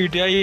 PTI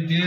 MPA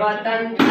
Watan